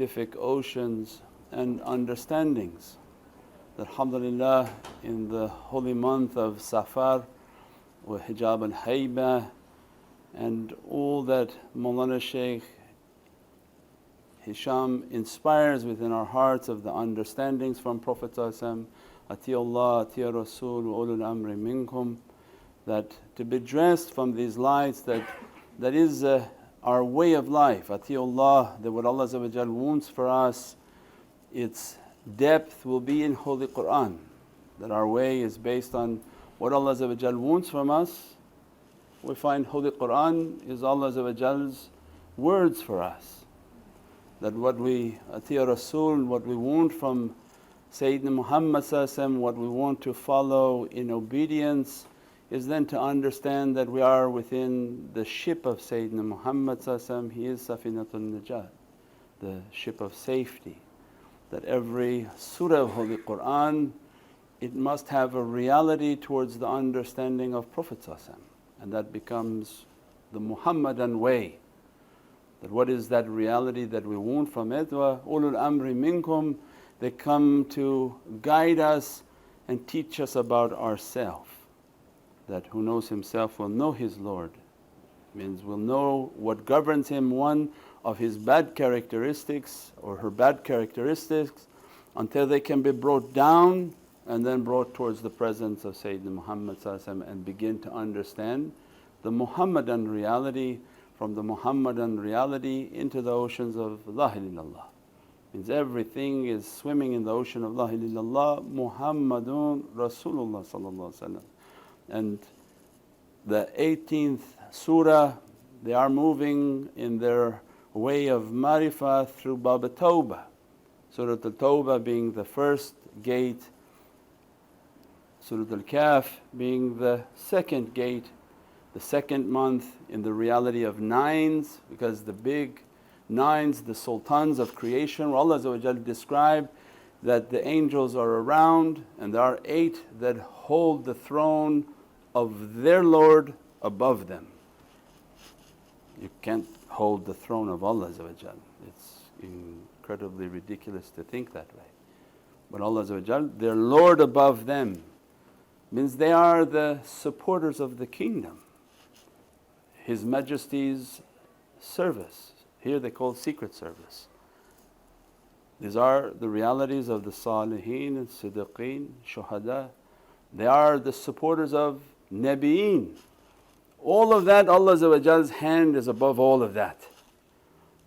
scientific oceans and understandings. Alhamdulillah, in the holy month of Safar wa hijab al-hayba and all that Mawlana Shaykh Hisham inspires within our hearts of the understandings from Prophet Atiya Allah, Atiya Rasul wa ulul amri minkum, that to be dressed from these lights that is our way of life. Atiya Allah, that what Allah wants for us, its depth will be in Holy Qur'an, that our way is based on what Allah wants from us. We find Holy Qur'an is Allah's words for us, that what we Atiya Rasul, what we want from Sayyidina Muhammad, what we want to follow in obedience is then to understand that we are within the ship of Sayyidina Muhammad. He is Safinatul Najat, the ship of safety. That every surah of Holy Qur'an, it must have a reality towards the understanding of Prophet, and that becomes the Muhammadan way. That what is that reality that we want from it? Wa ulul amri minkum, they come to guide us and teach us about ourselves. That who knows himself will know his Lord, means will know what governs him, one of his bad characteristics or her bad characteristics, until they can be brought down and then brought towards the presence of Sayyidina Muhammad and begin to understand the Muhammadan reality, from the Muhammadan reality into the oceans of La ilaha illallah. Means everything is swimming in the ocean of La ilaha illallah, Muhammadun Rasulullah. And the 18th surah, they are moving in their way of marifah through Bab Tawbah. Surah Al-Tawbah being the first gate, Surah Al-Kahf being the second gate, the second month in the reality of nines, because the big nines, the sultans of creation, where Allah described that the angels are around and there are 8 that hold the throne of their Lord above them. You can't hold the throne of Allah, it's incredibly ridiculous to think that way. But Allah, their Lord above them, means they are the supporters of the kingdom, His Majesty's service. Here they call secret service. These are the realities of the Salihin and Siddiqeen, Shuhada. They are the supporters of Nabiyeen. All of that, Allah's hand is above all of that.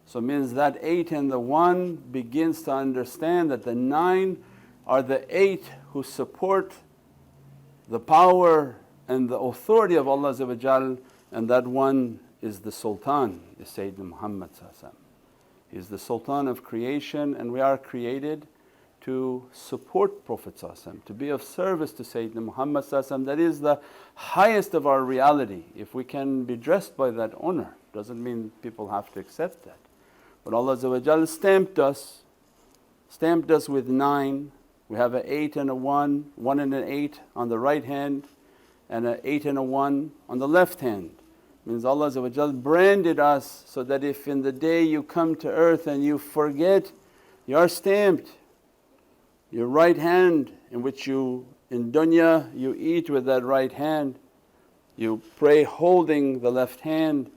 So means that 8 and the 1 begins to understand that the 9 are the 8 who support the power and the authority of Allah, and that one is the Sultan, is Sayyidina Muhammad. He is the Sultan of creation, and we are created to support Prophet, to be of service to Sayyidina Muhammad. That is the highest of our reality. If we can be dressed by that honour, doesn't mean people have to accept that. But Allah stamped us with 9. We have an 8 and a 1, 1 and an 8 on the right hand, and an 8 and a 1 on the left hand. Means Allah branded us so that if in the day you come to earth and you forget, you are stamped. Your right hand, in which you in dunya you eat with that right hand, you pray holding the left hand.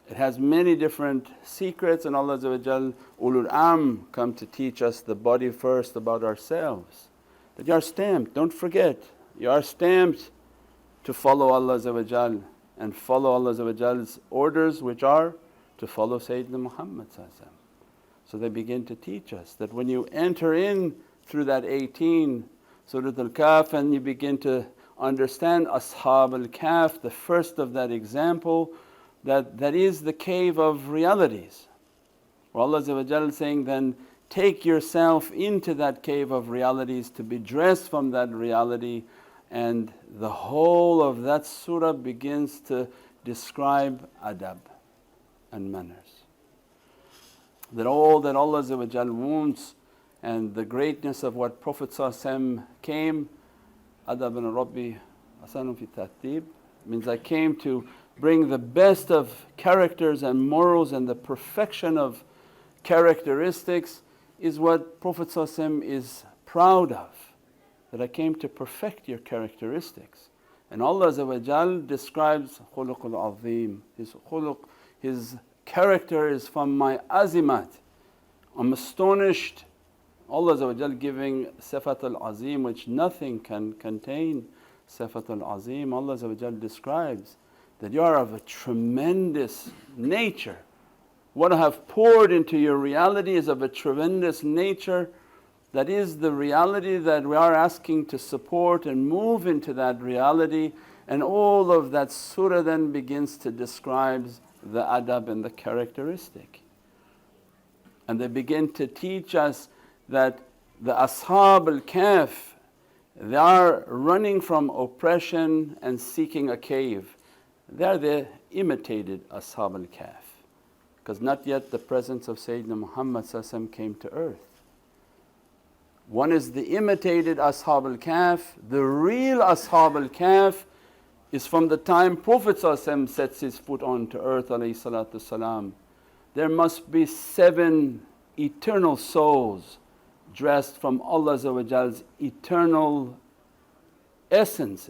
It has many different secrets, and Allah ulul come to teach us the body first about ourselves. That you are stamped, don't forget, you are stamped to follow Allah and follow Allah's orders, which are to follow Sayyidina Muhammad. So they begin to teach us that when you enter in through that 18 Surah Al-Kahf and you begin to understand Ashab al-Kahf, the first of that example, that is the cave of realities. Where Allah is saying, then take yourself into that cave of realities to be dressed from that reality, and the whole of that surah begins to describe adab and manners. That all that Allah wants and the greatness of what Prophet came, adab rabbi hasanun fi tartib, means I came to bring the best of characters and morals and the perfection of characteristics is what Prophet ﷺ is proud of, that I came to perfect your characteristics. And Allah describes khuluqul azim, His khuluq, His character is from my azimat. I'm astonished. Allah giving sifat al-azim which nothing can contain. Sifat al-azim, Allah describes that you are of a tremendous nature. What I have poured into your reality is of a tremendous nature. That is the reality that we are asking to support and move into that reality, and all of that surah then begins to describe the adab and the characteristic. And they begin to teach us that the ashab al-kahf, they are running from oppression and seeking a cave. They are the imitated ashab al-kahf, because not yet the presence of Sayyidina Muhammad came to earth. One is the imitated ashab al-kahf. The real ashab al-kahf is from the time Prophet sets his foot onto earth ﷺ. There must be 7 eternal souls dressed from Allah's eternal essence.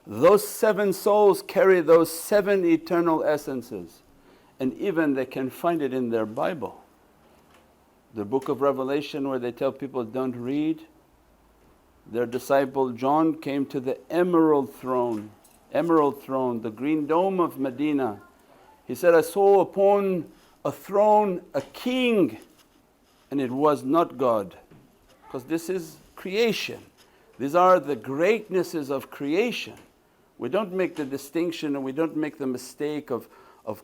Those 7 souls carry those 7 eternal essences, and even they can find it in their Bible. The book of Revelation where they tell people don't read, their disciple John came to the emerald throne, the green dome of Medina. He said, I saw upon a throne a king, and it was not God, because this is creation. These are the greatnesses of creation. We don't make the distinction and we don't make the mistake of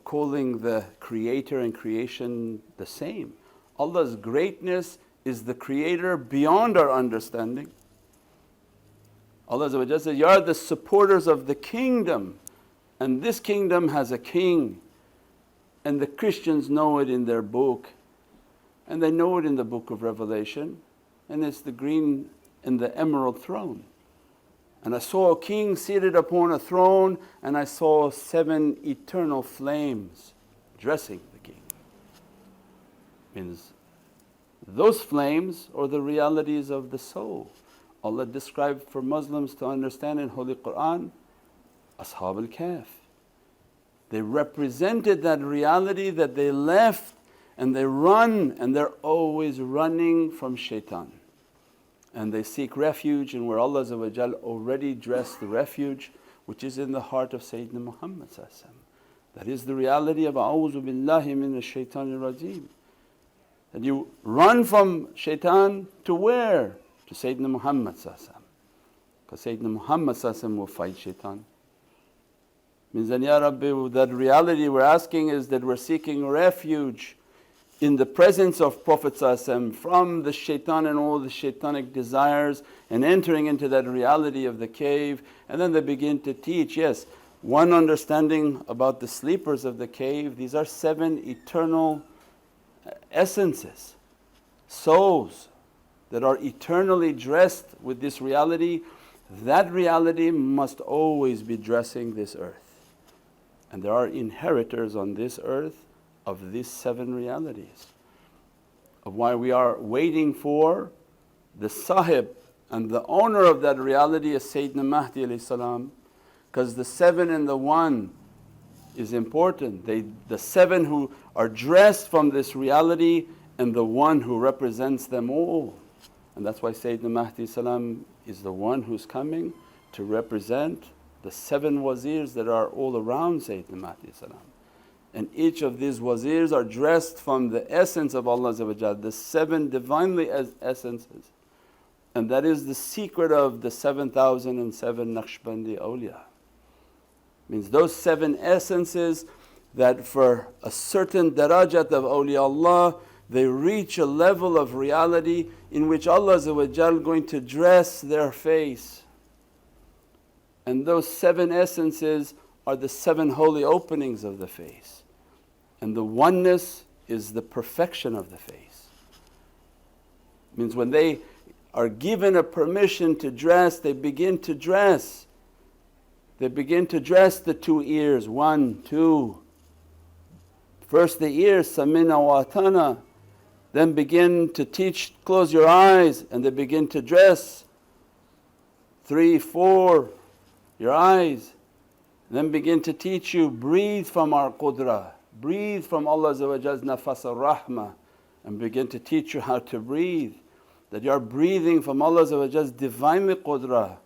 calling the creator and creation the same. Allah's greatness is the creator beyond our understanding. Allah says, you are the supporters of the kingdom, and this kingdom has a king, and the Christians know it in their book, and they know it in the book of Revelation, and it's the green and the emerald throne. And I saw a king seated upon a throne, and I saw 7 eternal flames dressing the king. Means those flames are the realities of the soul. Allah described for Muslims to understand in Holy Qur'an, Ashab al-Kahf. They represented that reality that they left and they run, and they're always running from shaitan. And they seek refuge in where Allah already dressed the refuge, which is in the heart of Sayyidina Muhammad. That is the reality of A'udhu billahi minash shaitanir rajeem. That you run from shaitan to where? To Sayyidina Muhammad, because Sayyidina Muhammad will fight shaitan. Means that, Ya Rabbi, that reality we're asking is that we're seeking refuge in the presence of Prophet from the shaitan and all the shaitanic desires, and entering into that reality of the cave. And then they begin to teach, yes, one understanding about the sleepers of the cave. These are 7 eternal essences, souls that are eternally dressed with this reality. That reality must always be dressing this earth, and there are inheritors on this earth of these 7 realities. Of why we are waiting for the sahib and the owner of that reality is Sayyidina Mahdi because the 7 and the 1 is important. The 7 who are dressed from this reality, and the 1 who represents them all. And that's why Sayyidina Mahdi is the one who's coming to represent the 7 wazirs that are all around Sayyidina Mahdi. And each of these wazirs are dressed from the essence of Allah, the 7 divinely essences. And that is the secret of the 7,007 Naqshbandi Awliya. Means those 7 essences that for a certain darajat of awliyaullah, they reach a level of reality in which Allah is going to dress their face. And those 7 essences are the 7 holy openings of the face. And the oneness is the perfection of the face. Means when they are given a permission to dress, they begin to dress. They begin to dress the 2 ears, 1, 2, First the ears, samina wa atana, then begin to teach, close your eyes and they begin to dress. 3, 4, your eyes. Then begin to teach you, breathe from our qudra, breathe from Allah's nafas ar-rahmah, and begin to teach you how to breathe. That you are breathing from Allah's divinely qudra.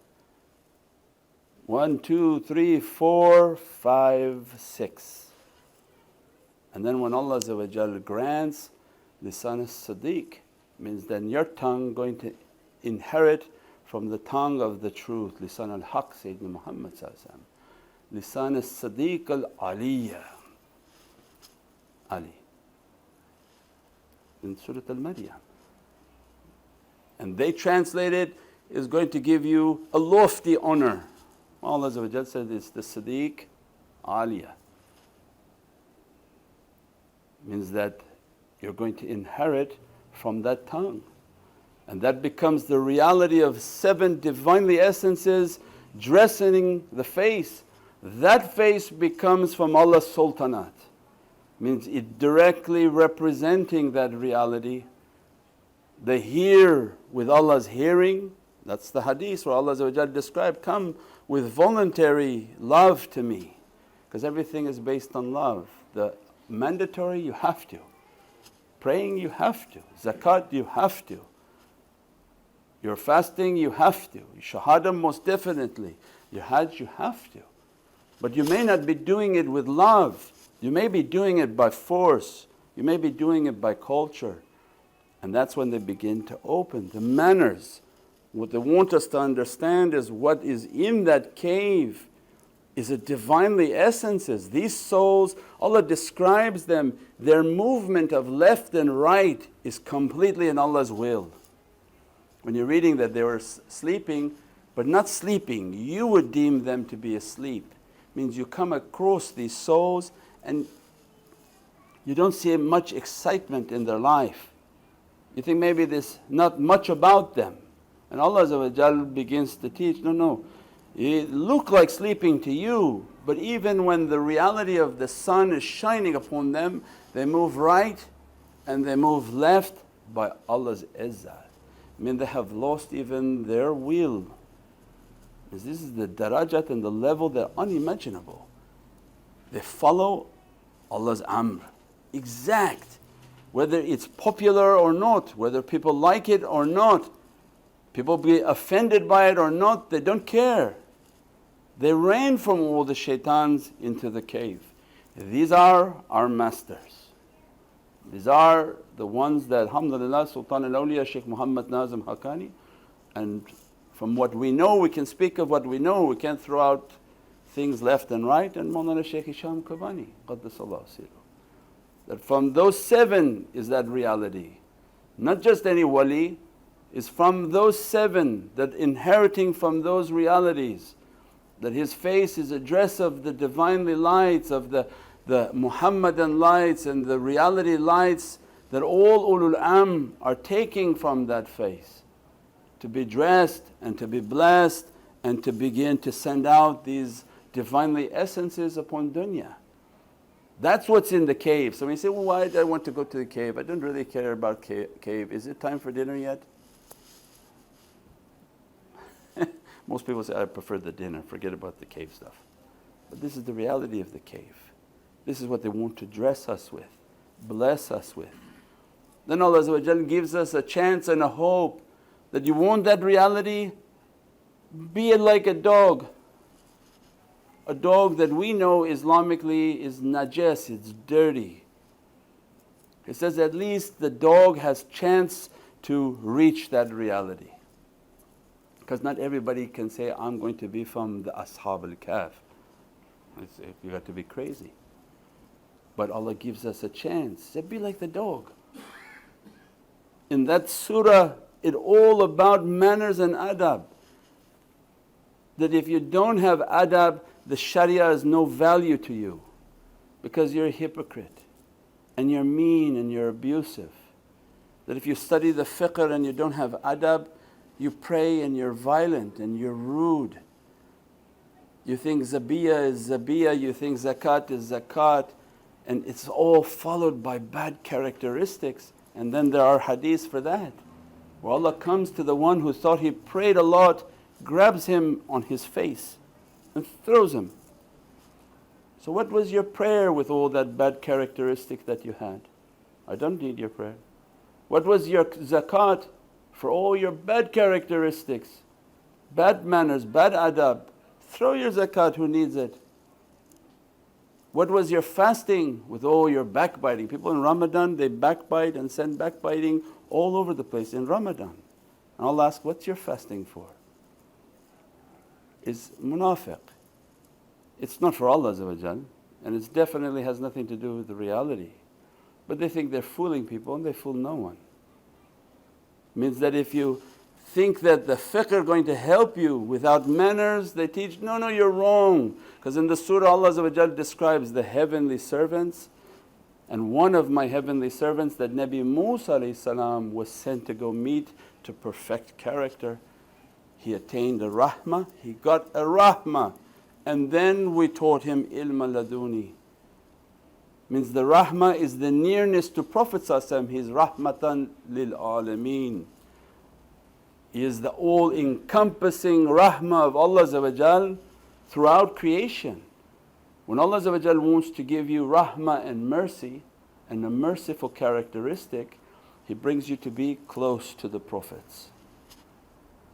1, 2, 3, 4, 5, 6. And then when Allah grants lisan as-sadiq, means then your tongue going to inherit from the tongue of the truth, lisan al-haq Sayyidina Muhammad, lisan as-sadiq al-aliyya, Ali, in Surah Al-Maryam. And they translate it is going to give you a lofty honor. Allah said it's the Sadiq Aliyah. Means that you're going to inherit from that tongue. And that becomes the reality of 7 Divinely essences dressing the face. That face becomes from Allah's Sultanate. Means it directly representing that reality. The hear with Allah's hearing, that's the hadith where Allah described, come with voluntary love to me, because everything is based on love. The mandatory you have to, praying you have to, zakat you have to, your fasting you have to, your shahada most definitely, your hajj you have to. But you may not be doing it with love, you may be doing it by force, you may be doing it by culture. And that's when they begin to open the manners. What they want us to understand is what is in that cave is a Divinely essences. These souls, Allah describes them, their movement of left and right is completely in Allah's will. When you're reading that they were sleeping, but not sleeping, you would deem them to be asleep. Means you come across these souls and you don't see much excitement in their life. You think maybe there's not much about them. And Allah begins to teach, no, it look like sleeping to you, but even when the reality of the sun is shining upon them, they move right and they move left by Allah's izzah. I mean they have lost even their will. This is the darajat and the level that are unimaginable. They follow Allah's amr, exact. Whether it's popular or not, whether people like it or not, people be offended by it or not, they don't care. They ran from all the shaitans into the cave. These are our masters. These are the ones that alhamdulillah Sultan al-Awliya Shaykh Muhammad Nazim Haqqani, and from what we know we can speak of what we know, we can't throw out things left and right, and Mawlana Shaykh Hisham Qabbani Qaddasallahu Sirruh. That from those 7 is that reality. Not just any wali, is from those 7 that inheriting from those realities. That his face is a dress of the Divinely lights, of the Muhammadan lights and the reality lights that all ulul amr are taking from that face. To be dressed and to be blessed and to begin to send out these Divinely essences upon dunya. That's what's in the cave. So when you say, well, why do I want to go to the cave? I don't really care about cave. Is it time for dinner yet? Most people say, I prefer the dinner, forget about the cave stuff. But this is the reality of the cave. This is what they want to dress us with, bless us with. Then Allah gives us a chance and a hope that you want that reality, be it like a dog. A dog that we know Islamically is najas, it's dirty. It says at least the dog has chance to reach that reality. Because not everybody can say, I'm going to be from the Ashab al-Kahf. You got to be crazy. But Allah gives us a chance. Say, be like the dog. In that surah, it's all about manners and adab. That if you don't have adab, the sharia is no value to you, because you're a hypocrite and you're mean and you're abusive. That if you study the fiqh and you don't have adab, you pray and you're violent and you're rude. You think zabiyya is zabiyya, you think zakat is zakat. and it's all followed by bad characteristics. And then there are hadiths for that, where Allah comes to the one who thought he prayed a lot, grabs him on his face and throws him. So what was your prayer with all that bad characteristic that you had? I don't need your prayer. What was your zakat for all your bad characteristics, bad manners, bad adab? Throw your zakat, who needs it? What was your fasting with all your backbiting? People in Ramadan, they backbite and send backbiting all over the place in Ramadan. And I'll ask, what's your fasting for? It's munafiq. It's not for Allah, and it definitely has nothing to do with the reality. But they think they're fooling people and they fool no one. Means that if you think that the fiqh are going to help you without manners, they teach, no, you're wrong. Because in the surah Allah describes the heavenly servants, and one of my heavenly servants that Nabi Musa was sent to go meet to perfect character, he attained a rahmah, he got a rahmah, and then we taught him ilma laduni. Means the rahmah is the nearness to Prophet, he's rahmatan lil alameen. He is the all-encompassing rahmah of Allah throughout creation. When Allah wants to give you rahmah and mercy and a merciful characteristic, He brings you to be close to the Prophets.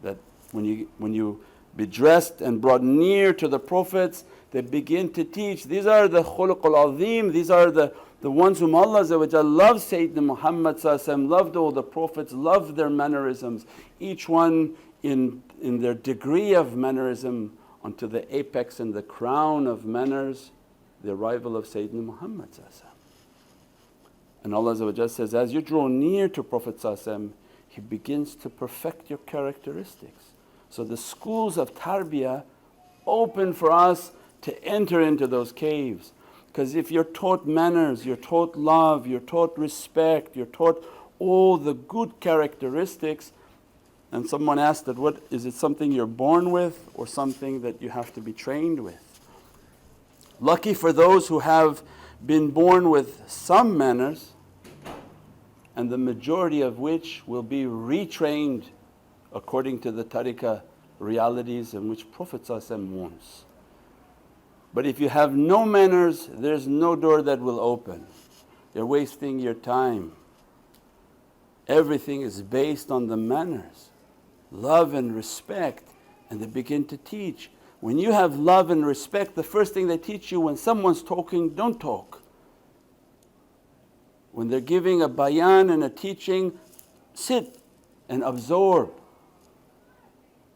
That when you be dressed and brought near to the Prophets, they begin to teach. These are the khuluqul azim, these are the ones whom Allah loves. Sayyidina Muhammad loved all the Prophets, loved their mannerisms, each one in their degree of mannerism, unto the apex and the crown of manners, the arrival of Sayyidina Muhammad. And Allah says, as you draw near to Prophet He begins to perfect your characteristics. So the schools of tarbiyah open for us to enter into those caves. Because if you're taught manners, you're taught love, you're taught respect, you're taught all the good characteristics, and someone asked that, what is it, something you're born with or something that you have to be trained with? Lucky for those who have been born with some manners, and the majority of which will be retrained according to the tariqah realities in which Prophet wants. But if you have no manners, there's no door that will open. You're wasting your time. Everything is based on the manners, love and respect, and they begin to teach. When you have love and respect, the first thing they teach you, when someone's talking, don't talk. When they're giving a bayan and a teaching, sit and absorb.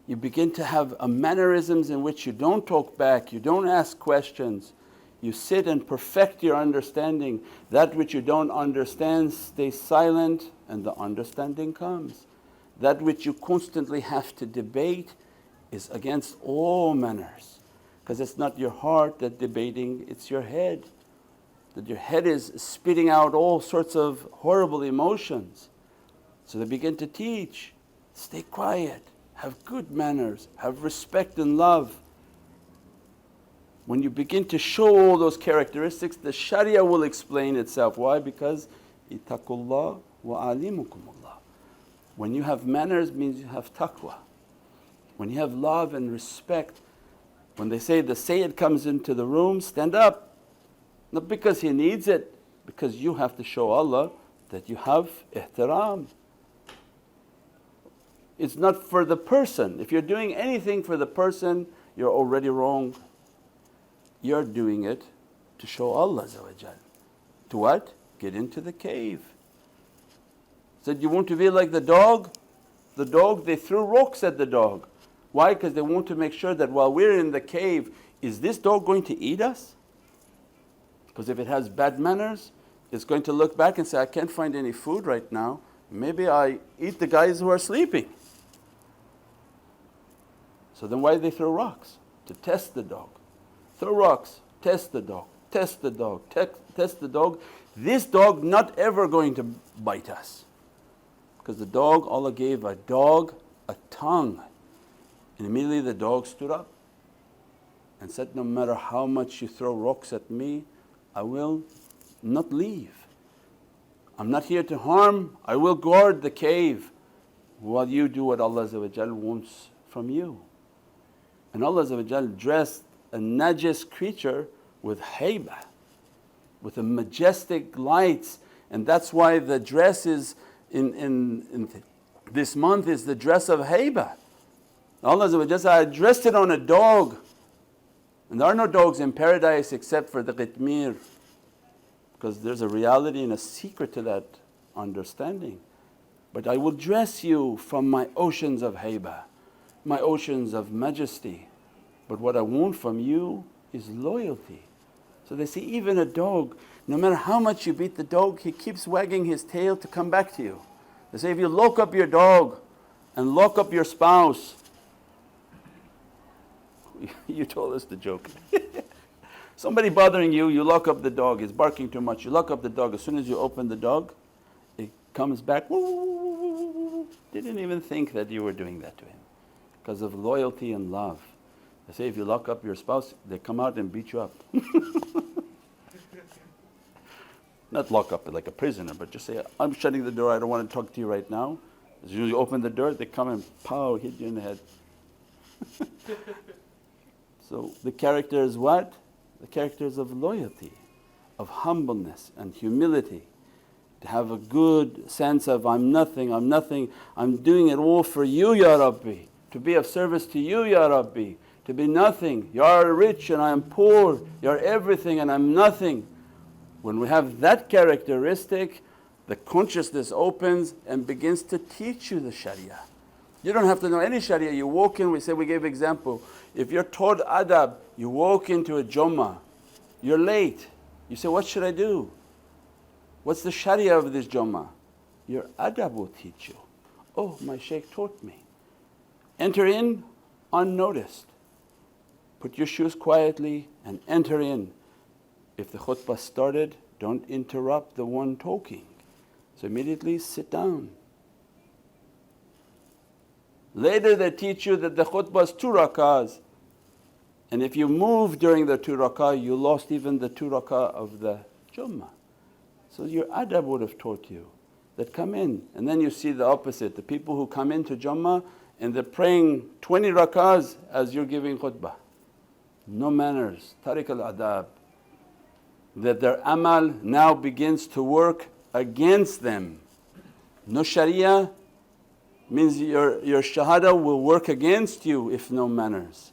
You begin to have a mannerisms in which you don't talk back, you don't ask questions. You sit and perfect your understanding. That which you don't understand, stay silent and the understanding comes. That which you constantly have to debate is against all manners, because it's not your heart that's debating, it's your head. That your head is spitting out all sorts of horrible emotions. So they begin to teach, stay quiet, have good manners, have respect and love. When you begin to show all those characteristics, the sharia will explain itself. Why? Because ittaqullah wa alimukumullah. When you have manners means you have taqwa. When you have love and respect, when they say the Sayyid comes into the room, stand up. Not because he needs it, because you have to show Allah that you have ihtiram. It's not for the person. If you're doing anything for the person, you're already wrong. You're doing it to show Allah. To what? Get into the cave. Said, you want to be like the dog? The dog, they threw rocks at the dog. Why? Because they want to make sure that while we're in the cave, is this dog going to eat us? Because if it has bad manners, it's going to look back and say, I can't find any food right now, maybe I eat the guys who are sleeping. So then why do they throw rocks? To test the dog. Throw rocks, test the dog, test the dog, test the dog. This dog not ever going to bite us. Because the dog, Allah gave a dog a tongue. And immediately the dog stood up and said, no matter how much you throw rocks at me, I will not leave. I'm not here to harm, I will guard the cave while you do what Allah wants from you. And Allah dressed a najis creature with haybah, with a majestic lights, and that's why the dress is in this month is the dress of haybah. Allah said, I dressed it on a dog, and there are no dogs in paradise except for the qitmir, because there's a reality and a secret to that understanding. But I will dress you from my oceans of haybah, my oceans of majesty. But what I want from you is loyalty. So they say even a dog, no matter how much you beat the dog, he keeps wagging his tail to come back to you. They say if you lock up your dog and lock up your spouse, you told us the joke. Somebody bothering you, you lock up the dog, he's barking too much, you lock up the dog. As soon as you open the dog, it comes back, woo, woo, woo, woo, woo, woo. Didn't even think that you were doing that to him because of loyalty and love. They say if you lock up your spouse, they come out and beat you up. Not lock up like a prisoner, but just say, I'm shutting the door, I don't want to talk to you right now. As soon as you open the door, they come and pow, hit you in the head. So the character is what? The character is of loyalty, of humbleness and humility. To have a good sense of, I'm nothing, I'm doing it all for you Ya Rabbi. To be of service to you Ya Rabbi. To be nothing, you are rich and I am poor, you are everything and I'm nothing. When we have that characteristic, the consciousness opens and begins to teach you the sharia. You don't have to know any sharia. You walk in, we gave example. If you're taught adab, you walk into a Jummah, you're late. You say, what should I do? What's the sharia of this Jummah? Your adab will teach you. Oh, my Shaykh taught me. Enter in unnoticed. Put your shoes quietly and enter in. If the khutbah started, don't interrupt the one talking. So immediately sit down. Later they teach you that the khutbah is 2 rakahs, and if you move during the 2 rakah, you lost even the 2 rakah of the Jummah. So your adab would have taught you that come in, and then you see the opposite, the people who come into Jummah and they're praying 20 rakahs as you're giving khutbah. No manners, tariq al-adab. That their amal now begins to work against them. No sharia means your shahada will work against you if no manners.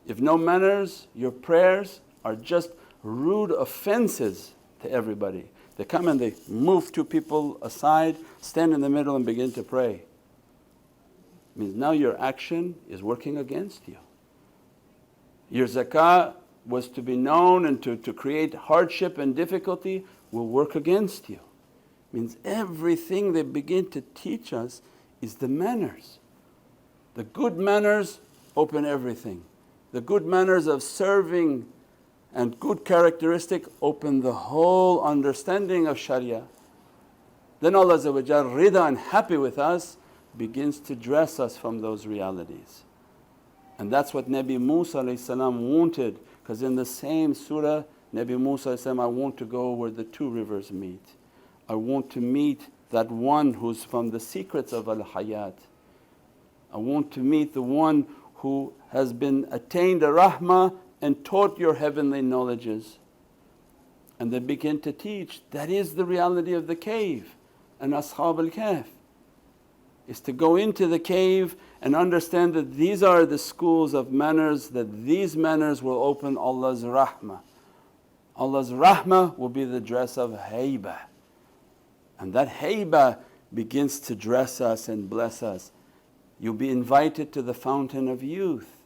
If no manners, your prayers are just rude offenses to everybody. They come and they move 2 people aside, stand in the middle and begin to pray. Means now your action is working against you. Your zakah was to be known and to create hardship and difficulty will work against you. Means everything they begin to teach us is the manners. The good manners open everything. The good manners of serving and good characteristic open the whole understanding of sharia. Then Allah rida and happy with us begins to dress us from those realities. And that's what Nabi Musa wanted, because in the same surah Nabi Musa I want to go where the 2 rivers meet. I want to meet that one who's from the secrets of al-hayat. I want to meet the one who has been attained a rahmah and taught your heavenly knowledges. And they begin to teach, that is the reality of the cave and Ashab al-Kahf, is to go into the cave and understand that these are the schools of manners, that these manners will open Allah's rahmah. Allah's rahmah will be the dress of haybah, and that haybah begins to dress us and bless us. You'll be invited to the fountain of youth,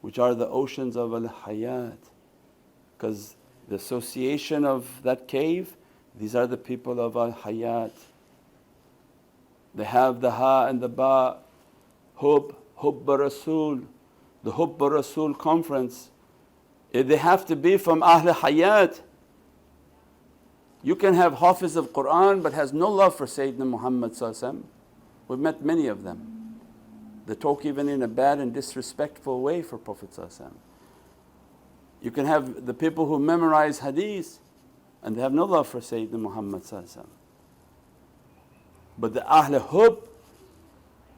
which are the oceans of al-hayat, because the association of that cave, these are the people of al-hayat. They have the ha and the ba, Hubba Rasul, the Hubba Rasul conference. They have to be from Ahlul Hayat. You can have Hafiz of Qur'an but has no love for Sayyidina Muhammad. We've met many of them. They talk even in a bad and disrespectful way for Prophet. You can have the people who memorize hadith and they have no love for Sayyidina Muhammad. But the ahlul hub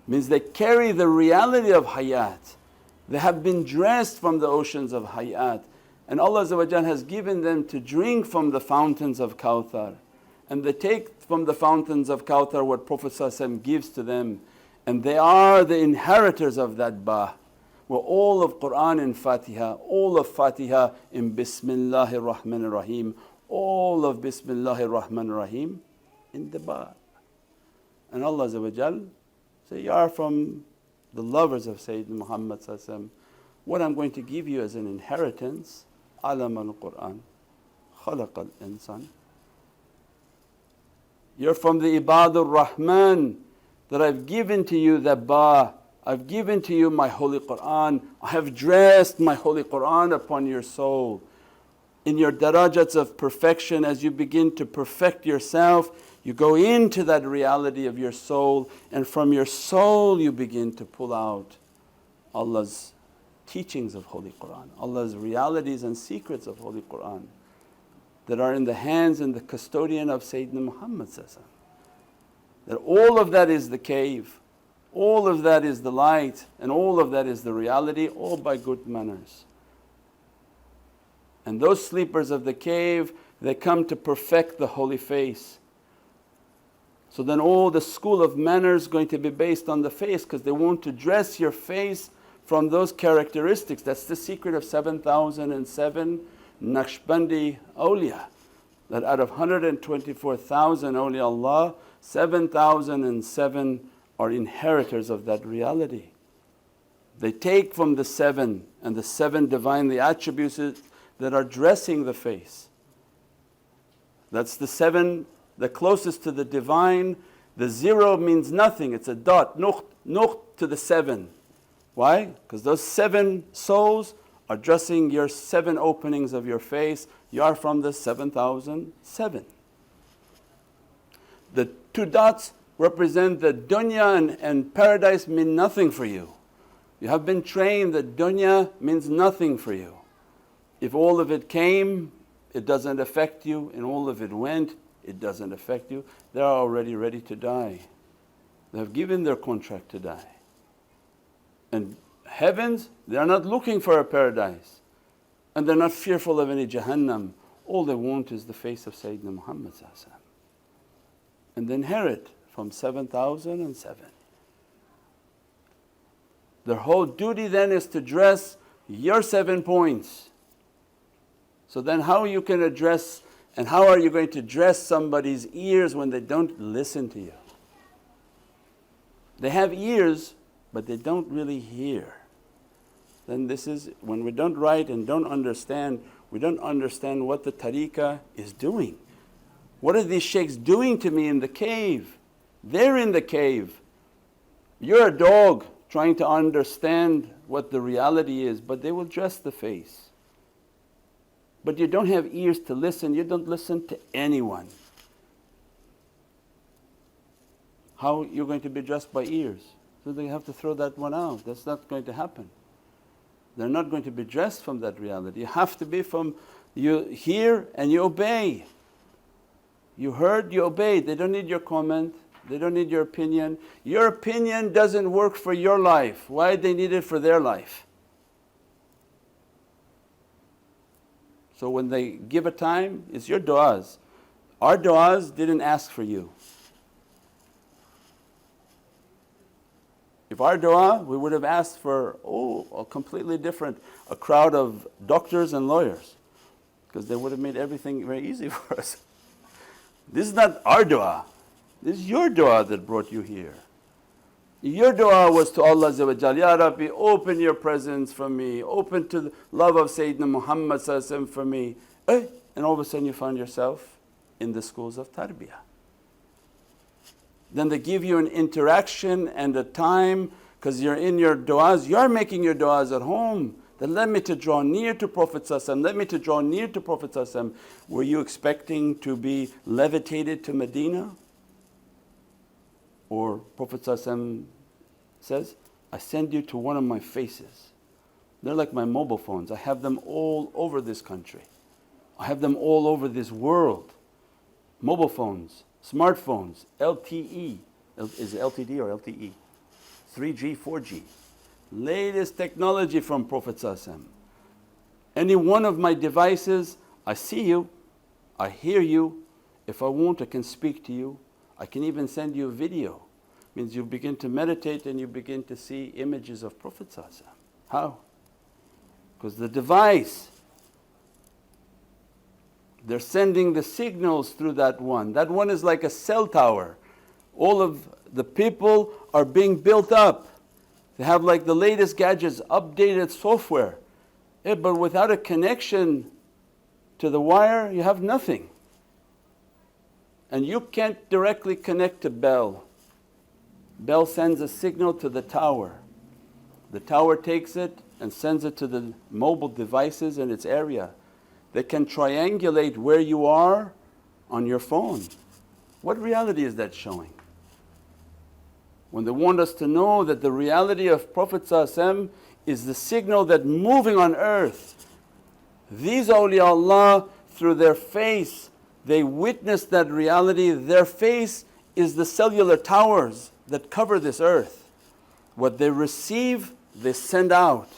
means they carry the reality of hayat. They have been dressed from the oceans of hayat, and Allah has given them to drink from the fountains of Kawthar, and they take from the fountains of Kawthar what Prophet gives to them, and they are the inheritors of that bah. Where all of Qur'an in Fatiha, all of Fatiha in Bismillahir Rahmanir Rahim, all of Bismillahir Rahmanir Rahim in the bah. And Allah say, you are from the lovers of Sayyidina Muhammad. What I'm going to give you as an inheritance, alam al-Qur'an, khalaq al-insan. You're from the Ibadur Rahman, that I've given to you the ba, I've given to you my holy Qur'an, I have dressed my holy Qur'an upon your soul. In your darajats of perfection, as you begin to perfect yourself, you go into that reality of your soul, and from your soul you begin to pull out Allah's teachings of Holy Qur'an, Allah's realities and secrets of Holy Qur'an that are in the hands and the custodian of Sayyidina Muhammad. That all of that is the cave, all of that is the light, and all of that is the reality, all by good manners. And those sleepers of the cave, they come to perfect the holy face. So then all the school of manners is going to be based on the face, because they want to dress your face from those characteristics. That's the secret of 7,007 Naqshbandi Awliya, that out of 124,000 awliyaullah, 7,007 are inheritors of that reality. They take from the seven, and the seven divinely attributes that are dressing the face. That's the seven, the closest to the divine. The zero means nothing, it's a dot, nuqt to the seven. Why? Because those seven souls are dressing your seven openings of your face. You are from the 7,007. The two dots represent the dunya, and paradise mean nothing for you. You have been trained that dunya means nothing for you. If all of it came, it doesn't affect you, and all of it went, it doesn't affect you. They are already ready to die. They have given their contract to die. And heavens, they are not looking for a paradise, and they're not fearful of any Jahannam. All they want is the face of Sayyidina Muhammad, and they inherit from 7,007. Their whole duty then is to dress your 7 points. So then how you can address, and how are you going to dress somebody's ears when they don't listen to you? They have ears but they don't really hear. Then this is, when we don't write and don't understand, we don't understand what the tariqah is doing. What are these shaykhs doing to me in the cave? They're in the cave. You're a dog trying to understand what the reality is, but they will dress the face. But you don't have ears to listen, you don't listen to anyone. How you're going to be dressed by ears? So they have to throw that one out, that's not going to happen. They're not going to be dressed from that reality. You have to be from, you hear and you obey. You heard, you obeyed. They don't need your comment, they don't need your opinion. Your opinion doesn't work for your life. Why they need it for their life? So when they give a time, it's your du'as. Our du'as didn't ask for you. If our du'a, we would have asked for, a completely different, a crowd of doctors and lawyers, because they would have made everything very easy for us. This is not our du'a, this is your du'a that brought you here. Your du'a was to Allah, Ya Rabbi, open your presence for me, open to the love of Sayyidina Muhammad for me. And all of a sudden you find yourself in the schools of tarbiyah. Then they give you an interaction and a time, because you're in your du'as, you're making your du'as at home. Then let me to draw near to Prophet, let me to draw near to Prophet. Were you expecting to be levitated to Medina? Or Prophet says, I send you to one of my faces. They're like my mobile phones, I have them all over this country. I have them all over this world. Mobile phones, smartphones, LTE, is it LTD or LTE? 3G, 4G. Latest technology from Prophet ﷺ. Any one of my devices, I see you, I hear you. If I want, I can speak to you. I can even send you a video. Means you begin to meditate and you begin to see images of Prophet ﷺ. How? Because the device, they're sending the signals through that one. That one is like a cell tower. All of the people are being built up. They have like the latest gadgets, updated software. Yeah, but without a connection to the wire, you have nothing. And you can't directly connect to bell. Bell sends a signal to the tower. The tower takes it and sends it to the mobile devices in its area. They can triangulate where you are on your phone. What reality is that showing? When they want us to know that the reality of Prophet ﷺ is the signal that moving on earth, these awliyaullah through their face, they witness that reality. Their face is the cellular towers that cover this earth. What they receive, they send out.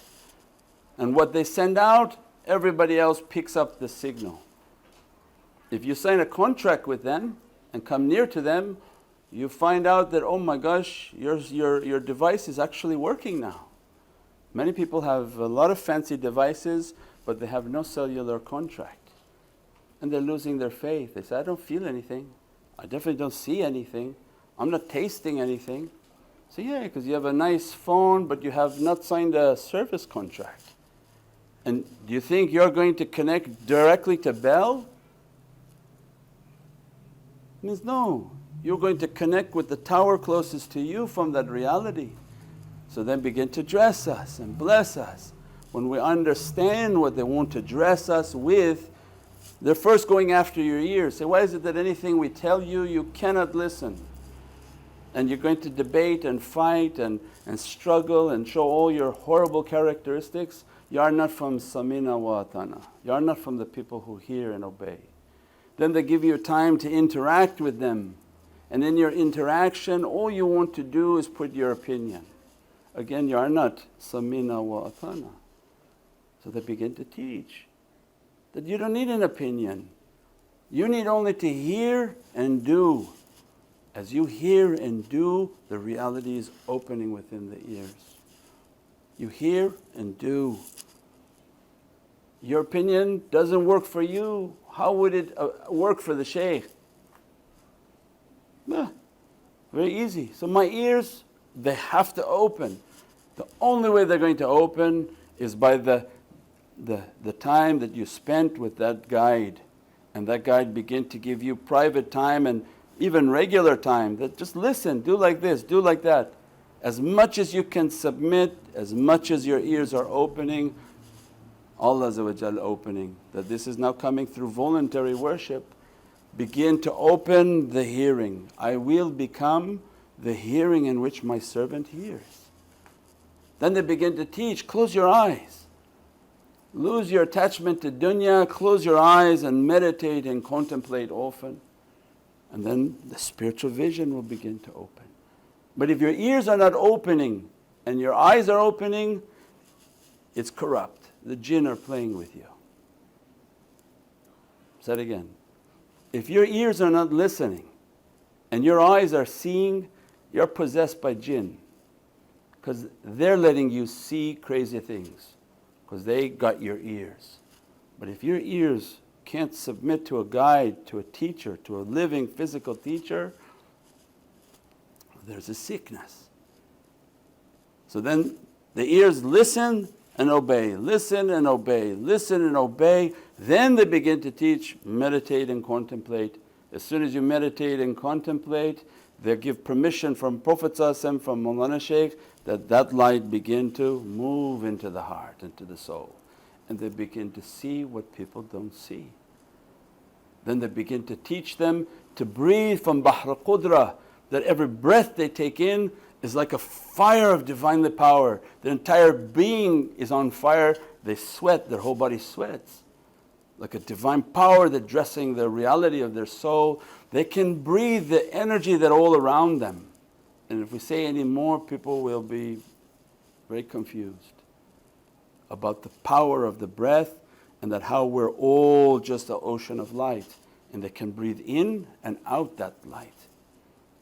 And what they send out, everybody else picks up the signal. If you sign a contract with them and come near to them, you find out that, oh my gosh, your device is actually working now. Many people have a lot of fancy devices, but they have no cellular contract. And they're losing their faith. They say, I don't feel anything. I definitely don't see anything. I'm not tasting anything. So yeah, because you have a nice phone, but you have not signed a service contract. And do you think you're going to connect directly to bell? It means no. You're going to connect with the tower closest to you from that reality. So then begin to dress us and bless us. When we understand what they want to dress us with, they're first going after your ears. Say, why is it that anything we tell you, you cannot listen? And you're going to debate and fight and struggle and show all your horrible characteristics. You are not from samina wa atana. You are not from the people who hear and obey. Then they give you time to interact with them. And in your interaction, all you want to do is put your opinion. Again, you are not samina wa atana. So they begin to teach that you don't need an opinion. You need only to hear and do. As you hear and do, the reality is opening within the ears. You hear and do. Your opinion doesn't work for you. How would it work for the Shaykh? Very easy. So my ears, they have to open. The only way they're going to open is by the time that you spent with that guide, and that guide begin to give you private time and even regular time, that just listen, do like this, do like that. As much as you can submit, as much as your ears are opening, Allah opening, that this is now coming through voluntary worship, begin to open the hearing. I will become the hearing in which my servant hears. Then they begin to teach, close your eyes. Lose your attachment to dunya, close your eyes and meditate and contemplate often. And then the spiritual vision will begin to open. But if your ears are not opening and your eyes are opening, it's corrupt. The jinn are playing with you. Say it again. If your ears are not listening and your eyes are seeing, you're possessed by jinn. Because they're letting you see crazy things. Because they got your ears. But if your ears can't submit to a guide, to a teacher, to a living physical teacher, there's a sickness. So then the ears listen and obey, listen and obey, listen and obey. Then they begin to teach, meditate and contemplate. As soon as you meditate and contemplate, they give permission from Prophet ﷺ, from Mawlana Shaykh, that light begin to move into the heart, into the soul. And they begin to see what people don't see. Then they begin to teach them to breathe from Bahr Qudra, that every breath they take in is like a fire of Divinely power. Their entire being is on fire, they sweat, their whole body sweats. like a divine power that dressing the reality of their soul. They can breathe the energy that all around them. And if we say any more, people will be very confused about the power of the breath and that how we're all just an ocean of light, and they can breathe in and out that light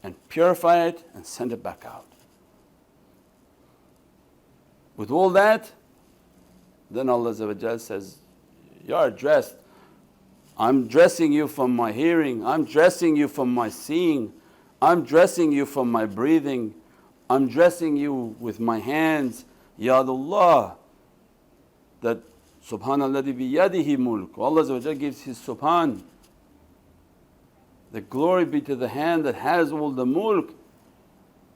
and purify it and send it back out. With all that, then Allah says, "You are dressed. I'm dressing you from my hearing, I'm dressing you from my seeing, I'm dressing you from my breathing, I'm dressing you with my hands. Yadullah, that Subhanalladhi biyadihi mulk." Allah gives His Subhan. The glory be to the hand that has all the mulk,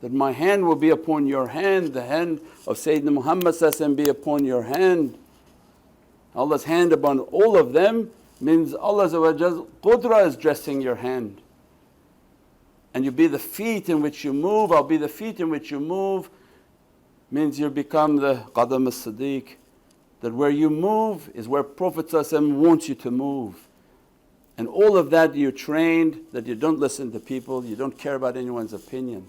that my hand will be upon your hand, the hand of Sayyidina Muhammad be upon your hand. Allah's hand upon all of them means Allah's qudra is dressing your hand. And you be the feet in which you move, I'll be the feet in which you move, means you become the qadam as-siddiq, that where you move is where Prophet wants you to move. And all of that you're trained, that you don't listen to people, you don't care about anyone's opinion.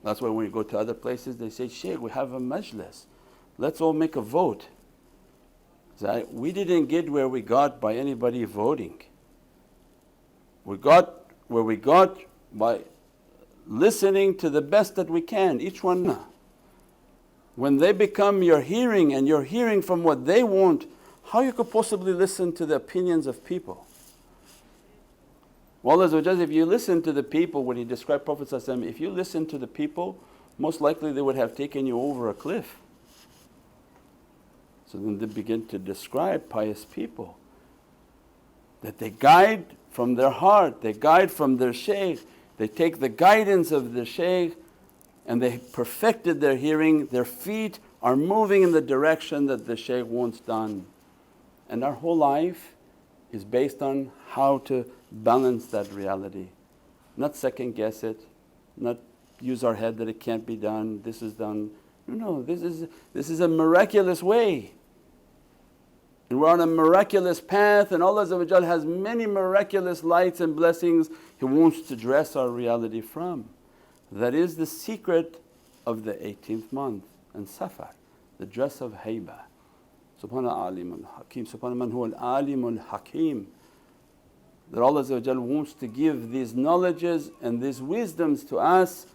That's why when you go to other places they say, "Shaykh, we have a majlis, let's all make a vote." So we didn't get where we got by anybody voting. We got where we got by listening to the best that we can, each one. When they become your hearing and you're hearing from what they want, how you could possibly listen to the opinions of people? Well, if you listen to the people, when He described Prophet, if you listen to the people, most likely they would have taken you over a cliff. So then they begin to describe pious people, that they guide from their heart, they guide from their Shaykh, they take the guidance of the Shaykh and they perfected their hearing, their feet are moving in the direction that the Shaykh wants done. And our whole life is based on how to balance that reality, not second guess it, not use our head that it can't be done, this is done. No, this is a miraculous way. And we're on a miraculous path, and Allah has many miraculous lights and blessings He wants to dress our reality from. That is the secret of the 18th month and Safar, the dress of Haybah. Subhana alimul hakim, subhana man huwa al-alimul hakim. That Allah wants to give these knowledges and these wisdoms to us,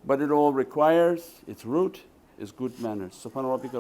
but it all requires, its root is good manners. Subhana rabbika